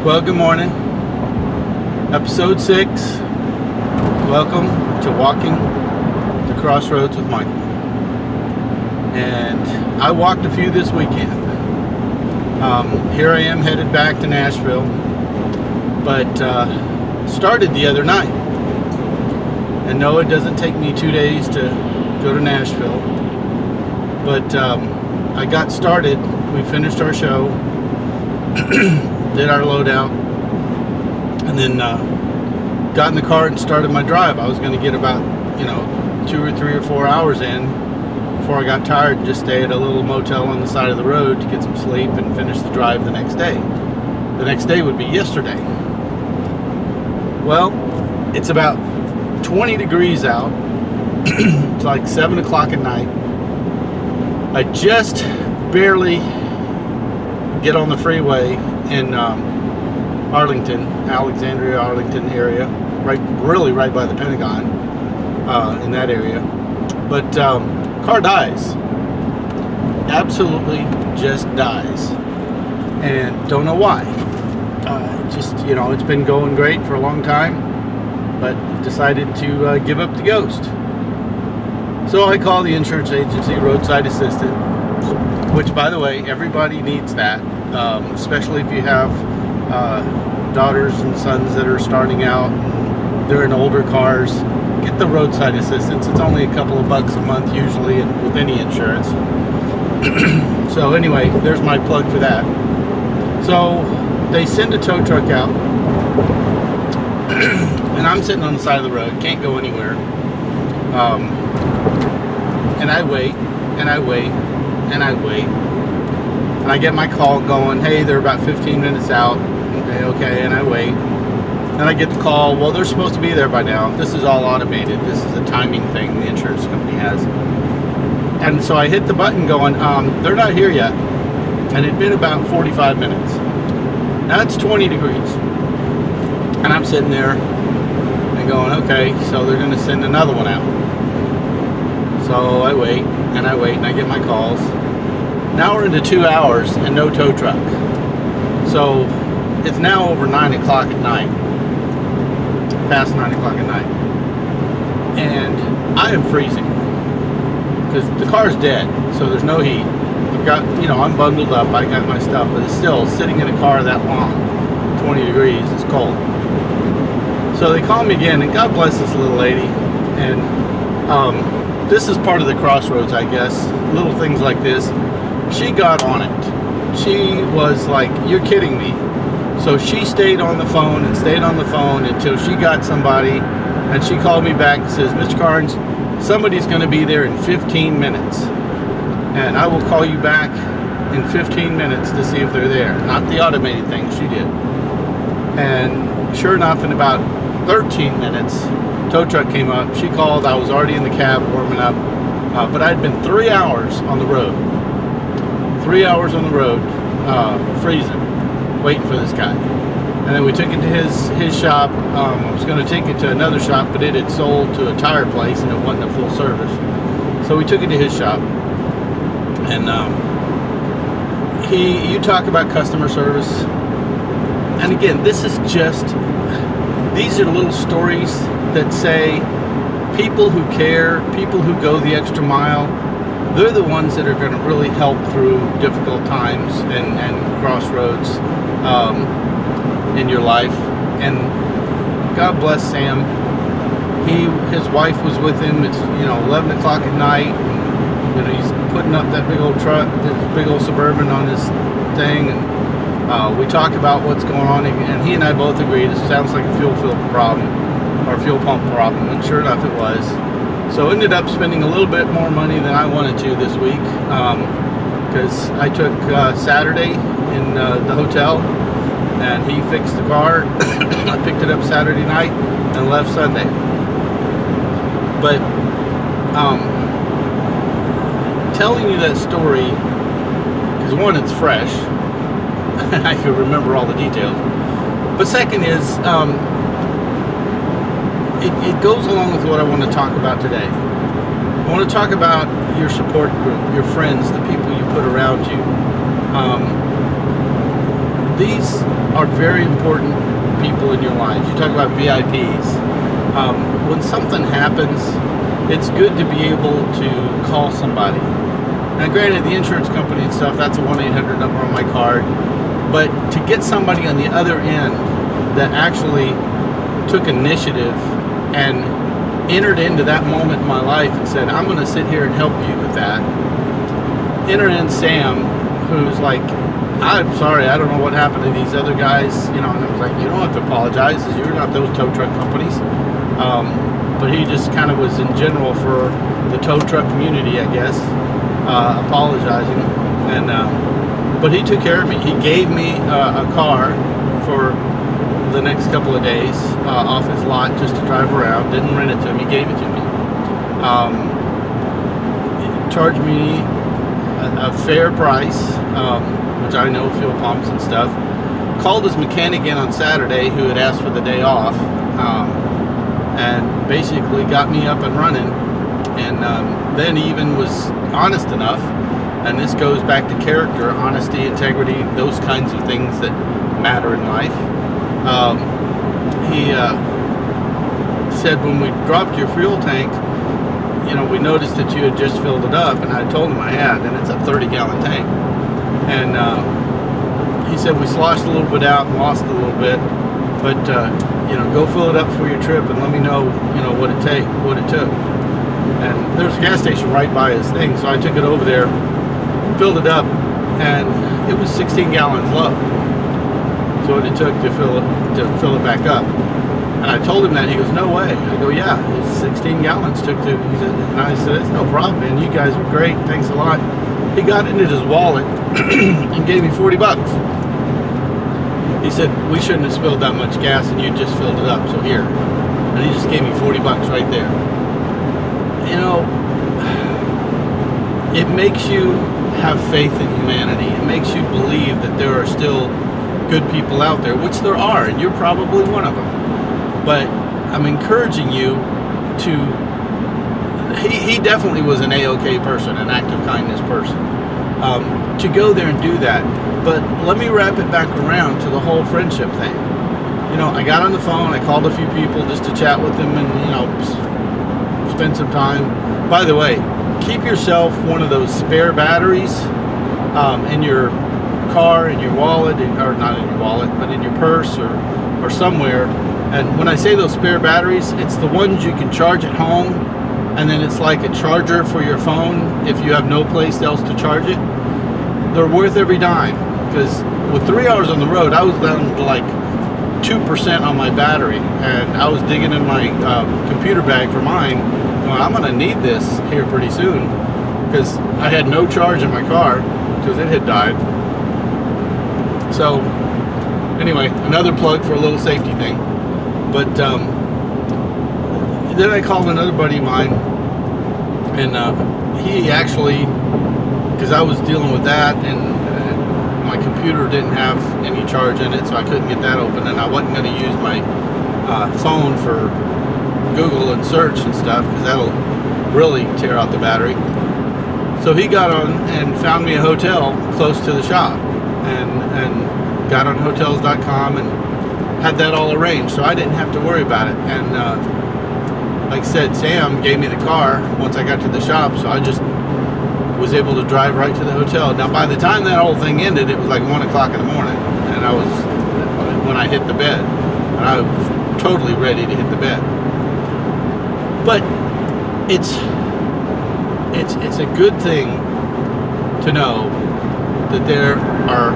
Well, good morning. Episode 6. Welcome to Walking the Crossroads with Michael. And I walked a few this weekend. Here I am headed back to Nashville, but started the other night. And no, it doesn't take me 2 days to go to Nashville, but I got started. We finished our show, did our loadout, and then got in the car and started my drive. I was going to get about 2 or 3 or 4 hours in before I got tired and just stay at a little motel on the side of the road to get some sleep and finish the drive the next day. The next day would be yesterday. Well, it's about 20 degrees out. It's like 7 o'clock at night. I just barely get on the freeway in Alexandria, Arlington area, really right by the Pentagon, in that area. But car dies. Absolutely just dies. And don't know why. It's been going great for a long time, but decided to give up the ghost. So I call the insurance agency, roadside assistant, which, by the way, everybody needs that, especially if you have daughters and sons that are starting out, and they're in older cars. Get the roadside assistance. It's only a couple of bucks a month usually, and with any insurance. So anyway, there's my plug for that. So they send a tow truck out, and I'm sitting on the side of the road, can't go anywhere. And I wait, and I wait, and I wait. And I get my call going, hey, they're about 15 minutes out. Okay, and I wait. Then I get the call, well, they're supposed to be there by now. This is all automated. This is a timing thing the insurance company has. And so I hit the button going, they're not here yet. And it'd been about 45 minutes. Now it's 20 degrees. And I'm sitting there and going, okay, so they're going to send another one out. So I wait, and I wait, and I get my calls. Now we're into 2 hours and no tow truck. So it's now over 9 o'clock at night. Past 9 o'clock at night. And I am freezing. Because the car's dead, so there's no heat. I've got, I'm bundled up, I got my stuff, but it's still sitting in a car that long. 20 degrees, it's cold. So they call me again, and God bless this little lady. And this is part of the Crossroads, I guess. Little things like this. She got on it. She was like, you're kidding me. So she stayed on the phone and stayed on the phone until she got somebody, and she called me back and says, Mr. Carnes, somebody's going to be there in 15 minutes. And I will call you back in 15 minutes to see if they're there. Not the automated thing, she did. And sure enough, in about 13 minutes, tow truck came up. She called. I was already in the cab warming up, but I'd been 3 hours on the road. 3 hours on the road, freezing, waiting for this guy. And then we took it to his shop. I was going to take it to another shop, but it had sold to a tire place and it wasn't a full service. So we took it to his shop. And you talk about customer service. And again, these are little stories that say people who care, people who go the extra mile, they're the ones that are going to really help through difficult times and crossroads in your life. And God bless Sam. His wife was with him. It's 11 o'clock at night. And, he's putting up that big old truck, this big old Suburban on his thing, and we talk about what's going on, and he and I both agreed it sounds like a fuel problem or fuel pump problem, and sure enough it was. So ended up spending a little bit more money than I wanted to this week, because I took Saturday in the hotel, and he fixed the car. I picked it up Saturday night and left Sunday. But telling you that story, because one, it's fresh, I can remember all the details, but second is it goes along with what I want to talk about today. I want to talk about your support group, your friends, the people you put around you. these are very important people in your life. You talk about VIPs. When something happens, it's good to be able to call somebody. Now, granted, the insurance company and stuff, that's a 1-800 number on my card. But to get somebody on the other end that actually took initiative and entered into that moment in my life and said, I'm going to sit here and help you with that. Enter in Sam, who's like, I'm sorry, I don't know what happened to these other guys, and I was like, you don't have to apologize, you're not those tow truck companies. But he just kind of was in general for the tow truck community, I guess, apologizing. But he took care of me. He gave me a car for the next couple of days off his lot just to drive around. Didn't rent it to him, he gave it to me. He charged me a fair price, which I know, fuel pumps and stuff. Called his mechanic in on Saturday, who had asked for the day off, and basically got me up and running. And then he even was honest enough, and this goes back to character, honesty, integrity, those kinds of things that matter in life. He said, when we dropped your fuel tank, we noticed that you had just filled it up, and I told him I had, and it's a 30-gallon tank. And he said, we sloshed a little bit out and lost a little bit, but go fill it up for your trip and let me know, what it took. And there's a gas station right by his thing, so I took it over there, filled it up, and it was 16 gallons low. So what it took to fill it back up. And I told him that. He goes, no way. I go, yeah, it's 16 gallons took to. He said, and I said, it's no problem, man. You guys were great. Thanks a lot. He got into his wallet and gave me $40. He said, we shouldn't have spilled that much gas, and you just filled it up. So here. And he just gave me $40 right there. It makes you have faith in humanity. It makes you believe that there are still good people out there, which there are, and you're probably one of them. But I'm encouraging you to, he definitely was an A-OK person, an act of kindness person, to go there and do that. But let me wrap it back around to the whole friendship thing. I got on the phone, I called a few people just to chat with them and, spend some time. By the way, keep yourself one of those spare batteries in your car, in your wallet, or not in your wallet, but in your purse or somewhere. And when I say those spare batteries, it's the ones you can charge at home, and then it's like a charger for your phone if you have no place else to charge it. They're worth every dime, because with 3 hours on the road, I was down to like 2% on my battery, and I was digging in my computer bag for mine. Well, I'm gonna need this here pretty soon, because I had no charge in my car because it had died. So anyway, another plug for a little safety thing. But then I called another buddy of mine, and he actually, because I was dealing with that, and my computer didn't have any charge in it, so I couldn't get that open, and I wasn't going to use my phone for Google and search and stuff, because that'll really tear out the battery. So he got on and found me a hotel close to the shop, and got on hotels.com and had that all arranged, so I didn't have to worry about it. And like I said, Sam gave me the car once I got to the shop, so I just was able to drive right to the hotel. Now, by the time that whole thing ended, it was like 1 o'clock in the morning, and I was, when I hit the bed, and I was totally ready to hit the bed. But it's a good thing to know that there are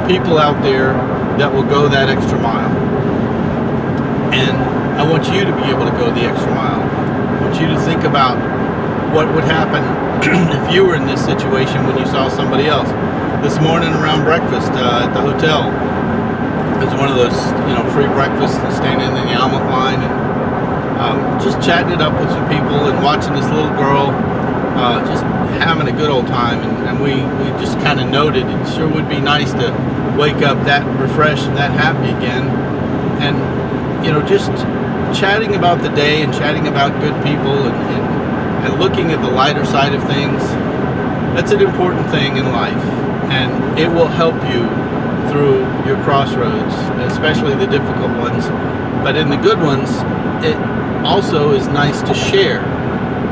people out there that will go that extra mile. And I want you to be able to go the extra mile. I want you to think about what would happen if you were in this situation when you saw somebody else. This morning around breakfast at the hotel, it was one of those, free breakfasts, and standing in the omelet line and just chatting it up with some people and watching this little girl just having a good old time. And we just kind of noted it sure would be nice to wake up that refreshed and that happy again. And just chatting about the day and chatting about good people and looking at the lighter side of things, that's an important thing in life, and it will help you through your crossroads, especially the difficult ones. But in the good ones, it also is nice to share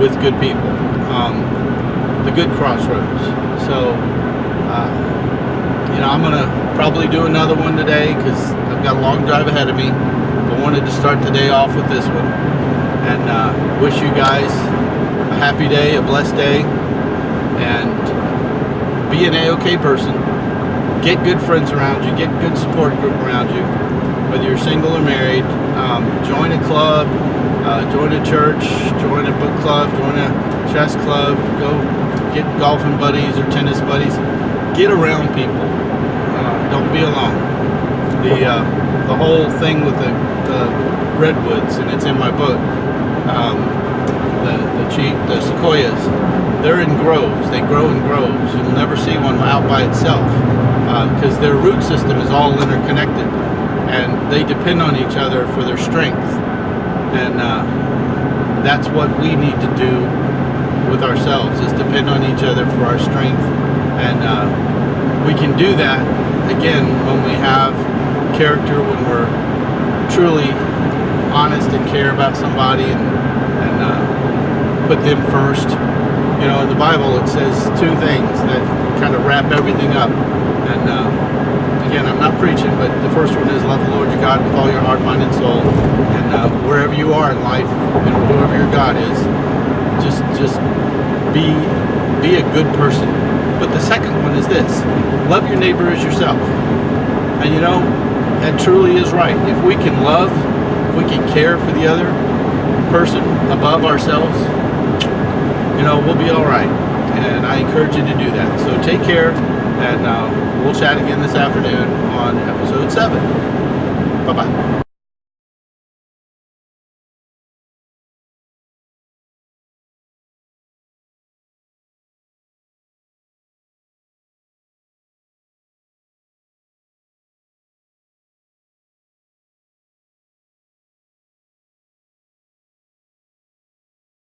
with good people, the good crossroads. So, I'm going to probably do another one today because I've got a long drive ahead of me. But wanted to start the day off with this one. And wish you guys a happy day, a blessed day, and be an A-OK person. Get good friends around you, get a good support group around you, whether you're single or married. Join a club, join a church, join a book club, join a chess club, go get golfing buddies or tennis buddies. Get around people. Don't be alone. The whole thing with the redwoods, and it's in my book, the sequoias, they're in groves. They grow in groves. You'll never see one out by itself because their root system is all interconnected, and they depend on each other for their strength. And that's what we need to do with ourselves, is depend on each other for our strength. And we can do that, again, when we have character, when we're truly honest and care about somebody and put them first. In the Bible it says two things that kind of wrap everything up. And again, I'm not preaching, but the first one is love the Lord your God with all your heart, mind, and soul. And wherever you are in life, whoever your God is, just be a good person. But the second one is this: love your neighbor as yourself. And that truly is right. If we can love, if we can care for the other person above ourselves, we'll be all right. And I encourage you to do that. So take care, and we'll chat again this afternoon on episode 7. Bye-bye.